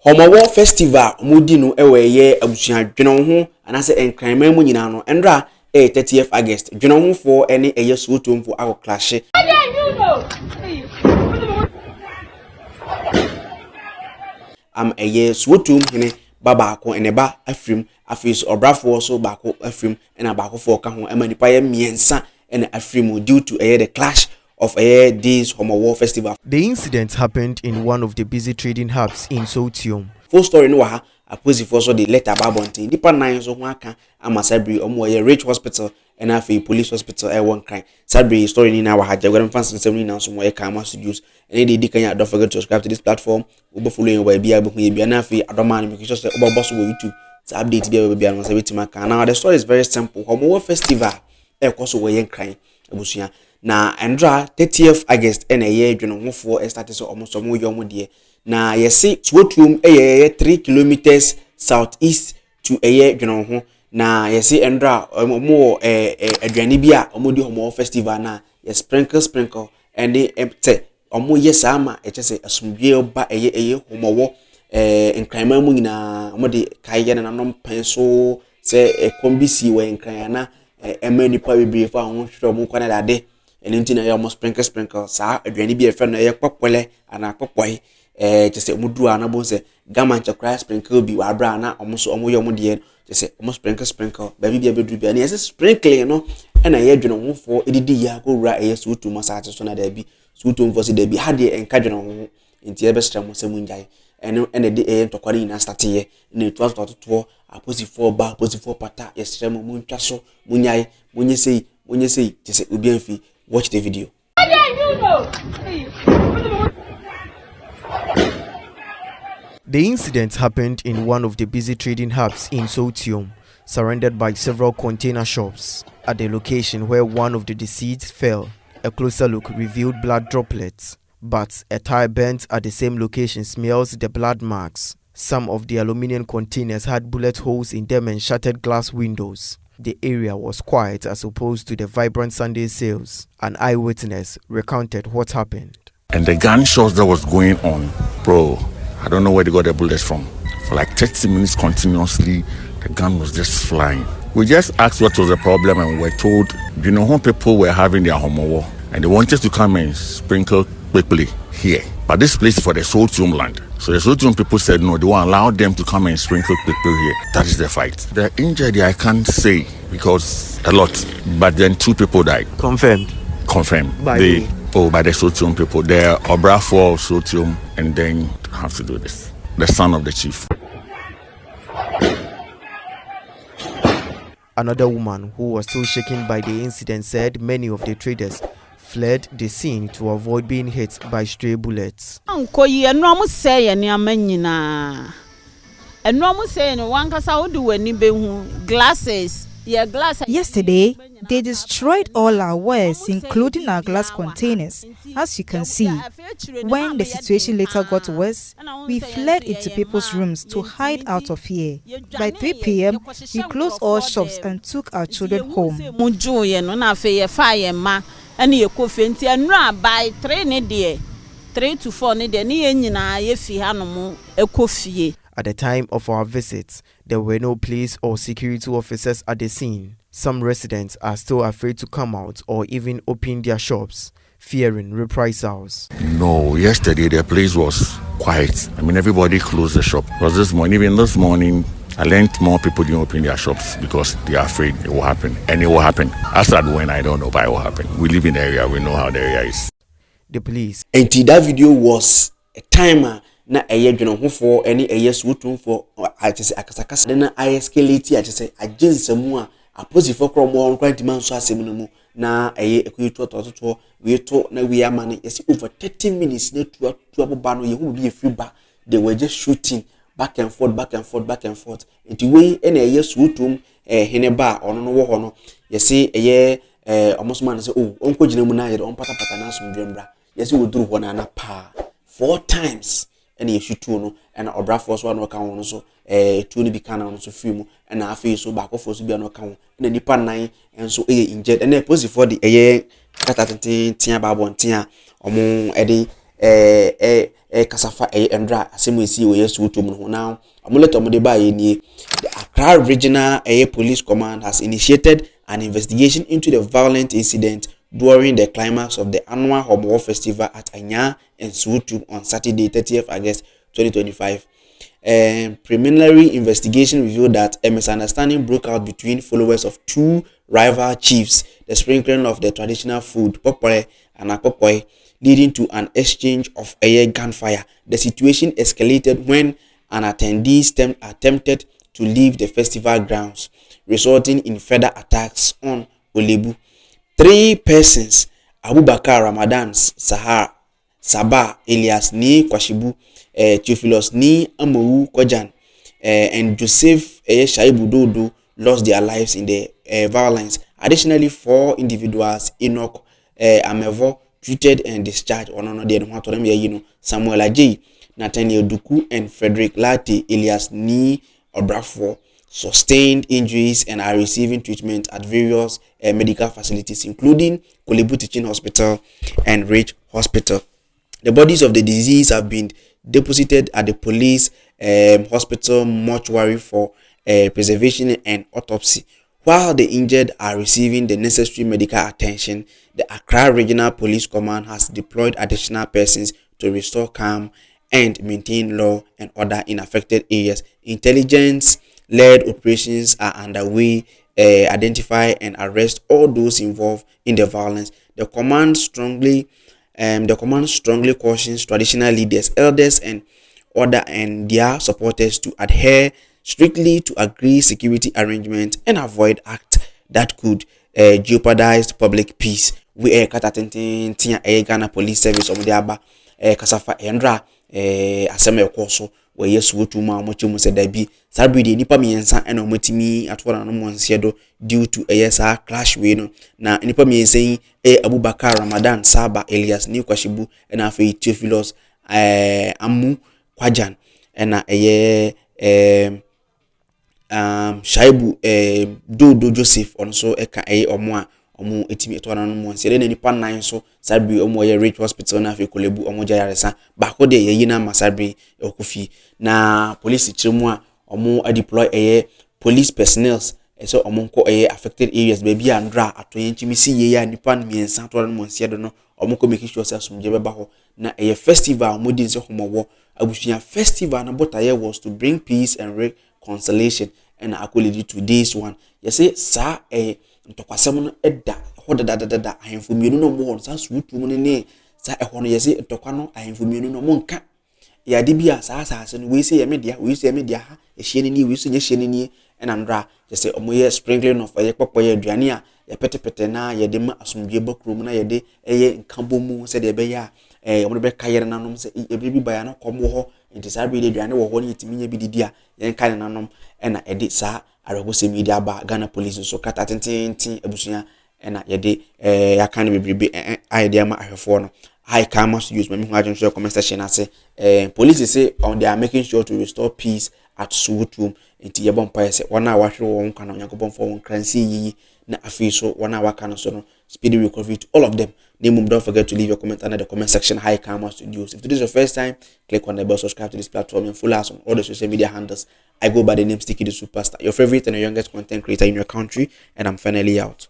Homowo festival mudi no ewe ye abusua dwene ho anase enkranman mu nyina no endra 30th August dwene ho for ene eye Sowutuon for ago clash am eye Sowutuon hene baba ko ene ba afrim afis obrafo so bako afrim ena bako for ka ho emanipa ye miensa ene afrim due to the clash of this Homowo festival. The incident happened in one of the busy trading hubs in Sowutuon. Full story no ha apposi for so the letter babonti dipa 9 so ho aka amasabri omo ye rich hospital and afi police hospital one crime sabri story ni na wa ha jagwam fans nsem na so mo ye kama studios and they dikanya don't forget to subscribe to this platform we follow you by bia be bia na afi adoma ni make sure say obo so YouTube to update bia bia no say wetima kan. Now the story is very simple. Homowo festival koso we yen crime abusua na endra 30th August ene ye dwene ho for start so almost mo yo de na yesi Sowutuon 3 kilometers southeast to dwene ho na yesi endra mo aduane bi a omodi Homowo festival na ye sprinkle and empty omo yesama echese asumdwe ba Homowo nkranman mu nyina omodi kaye na nom penso se kombisi we nkran na emanipa bibire fa ho hwero mu kwana dade enti na ya almost sprinkle sa aduane bi efe no ye kpopole ana kpopoi just mudu ana bo se gama chakra sprinkle bi wa bra na omo yo mo de just almost sprinkle baby bi abedu bi na ye sprinkle no na ye dwene ho fo edidi ya ko wura Sowutuon masate so na da bi Sowutuon fo se da bi hade enka dwene ho enti e be stra mo se mu njai ene de ntokwari na start ye na etu atoto aposi 4 ba aposi 4 pata ye stra mo mu ntwa so mu njai munye sei just obi anfi. Watch the video. The incident happened in one of the busy trading hubs in Sowutuon, surrounded by several container shops. At the location where one of the deceased fell, a closer look revealed blood droplets, but a tire bent at the same location smears the blood marks. Some of the aluminium containers had bullet holes in them and shattered glass windows. The area was quiet as opposed to the vibrant Sunday sales. An eyewitness recounted what happened. And the gunshots that was going on, bro, I don't know where they got the bullets from. For like 30 minutes continuously, the gun was just flying. We just asked what was the problem and we were told, how people were having their Homowo and they wanted to come and sprinkle quickly here. But this place is for the Sowutuon land. So the Sowutuon people said no, they won't allow them to come and sprinkle people here. That is the fight. The injured, I can't say because a lot. But then 2 people died. Confirmed? Confirmed. By by the Sowutuon people. They're Obrafo of Sowutuon and then have to do this. The son of the chief. Another woman who was still shaken by the incident said many of the traders fled the scene to avoid being hit by stray bullets. Yesterday, they destroyed all our wares, including our glass containers. As you can see, when the situation later got worse, we fled into people's rooms to hide out of here. By 3 p.m., we closed all shops and took our children home. And you coffee and by 3 to 4 At the time of our visit, there were no police or security officers at the scene. Some residents are still afraid to come out or even open their shops, fearing reprisals. No, yesterday the place was quiet. Everybody closed the shop. Because even this morning, I learned more people didn't open their shops because they are afraid it will happen. And it will happen. As at when, I don't know, but it will happen. We live in the area, we know how the area is. The police. And that video was a timer na dwene ho for any Sowutuon for achese akasakasa na escalate achese aginsemu a aposi for kromo on kwant man so asem no mu na ekuyitu ototo we to na we amane yesi over 30 minutes na tu aboba no ye hu bi free ba. They were just shooting back and forth. Enti we na Sowutuon hene ba ono no wo ho no yesi almost man say onko gina mu na ye on pata na asumdwembra yesi wo duru ho na pa 4 times. And you shoot no and Obrafo so no kan so 2 ni bi kan no so free mu and afi so back of so bi no kan na nipa 9 and so injured and post for the kata tia ba bontia omo kasafa endra asemu esi we Sowutuon ho now amuleto mo de ba ye ni the Accra Regional Police Command has initiated an investigation into the violent incident during the climax of the annual Homowo festival at Anya and Sowutuon on Saturday 30th August 2025. Preliminary investigation revealed that a misunderstanding broke out between followers of two rival chiefs, the sprinkling of the traditional food, popore and akopoi, leading to an exchange of gunfire. The situation escalated when an attendee attempted to leave the festival grounds, resulting in further attacks on Olebu. 3 persons, Abubakar Ramadan Sabah Elias ni Kwashibu, Theophilus ni Homowo Kojan, and Joseph Shaibu Dodo lost their lives in the violence. Additionally, 4 individuals, Enoch Amevo, treated and discharged Samuel Ajay, Nathaniel Duku, and Frederick Lati Elias ni Obrafo sustained injuries and are receiving treatment at various medical facilities, including Olebu Teaching Hospital and Rich Hospital. The bodies of the deceased have been deposited at the police hospital mortuary for preservation and autopsy. While the injured are receiving the necessary medical attention, the Accra Regional Police Command has deployed additional persons to restore calm and maintain law and order in affected areas. Intelligence-led operations are underway, identify and arrest all those involved in the violence. The command strongly cautions traditional leaders, elders, and order and their supporters to adhere strictly to agree security arrangements and avoid acts that could jeopardize public peace. We katatentin Ghana Police Service aba kasafa endra aseme ekoso we Sowutuon ma mochemu se dabi sabri nipa miensa ena omotimi atwora no monse do due to sa clash we no na nipa miensa yi Abubakar Ramadan Sabah Elias ni Kwashibu ena afi Theophilus Amu Kwajan ena Shaibu Dodo Joseph onso eka omo etimi etwana no monse de nipa nan so sabri omo Rich Hospital na afi Olebu omo jayaresa ba ko de yeyi na masabri okufi na police chiremu a omo deploy police personnel so omo nko affected areas baby andra atoyenchimi si ye ya nipa miensa to no monse do no omo ko make sure say asumje beba ho na festival modin se Homowo abusuya festival na botaye was to bring peace and reconciliation and akoledi to this one say sa ntokwasem no eda hodadadada ahemfo mienu no mo sa Sowutuon ne sa ehono yesi ntokwa no ahemfo mienu no mo nka ya de bia sa asase no we se ye media ha ehie ni we so nye hie ni enandra yesi omoye sprinkling of popoye aduane a ye petepete na ye de ma asomdwe bakrom na ye de nkabomu se de be ya omo be kayere nanom se ebribi baya na komo ho nti sa bi de aduane wo ho ne yetiminya bi didi a ye nka ne nanom ena edi sa arabose media ba Ghana Police so kata tintin abusuya ena yede yakane bebrebe idea ma ahwefo no high karma to use me hu share comment section ase police say on they are making sure to restore peace at Sowutuon nti yebon pa say wana wahwe won kan Onyankopon for won kransi yi na afi so wana waka no so no speedy recovery to all of them. Don't forget to leave your comment under the comment section. High Karma Studios. If this is your first time, click on the bell, subscribe to this platform, and follow us on all the social media handles. I go by the name Sticky the Superstar, your favorite and the youngest content creator in your country, and I'm finally out.